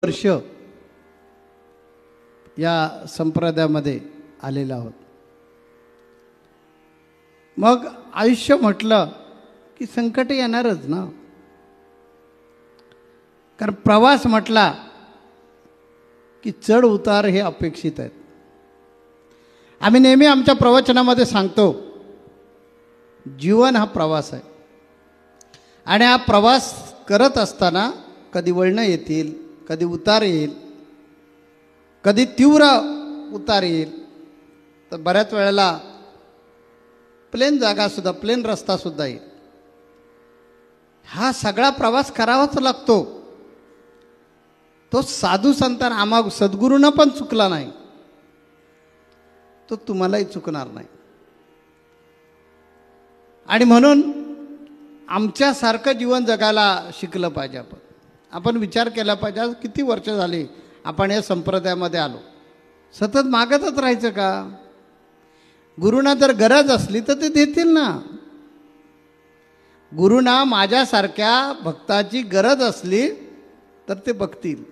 वर्ष या संप्रदायामध्ये आलेलो आहोत. मग आयुष्य म्हटलं की संकट येणारच ना. कारण प्रवास म्हटला की चढ उतार हे अपेक्षित आहेत. आम्ही नेहमी आमच्या प्रवचनामध्ये सांगतो जीवन हा प्रवास आहे आणि हा प्रवास करत असताना कधी वळणं येतील, कधी उतार येईल, कधी तीव्र उतार येईल, तर बऱ्याच वेळेला प्लेन जागासुद्धा, प्लेन रस्तासुद्धा येईल. हा सगळा प्रवास करावाच लागतो. तो साधू संतान आम्हा सद्गुरूंना पण चुकला नाही, तो तुम्हालाही चुकणार नाही. आणि म्हणून आमच्यासारखं जीवन जगायला शिकलं पाहिजे. आपण विचार केला पाहिजे, आज किती वर्ष झाली आपण या संप्रदायामध्ये आलो. सतत मागतच राहायचं का? गुरुना जर गरज असली तर ते देतील ना. गुरुना माझ्यासारख्या भक्ताची गरज असली तर ते बघतील.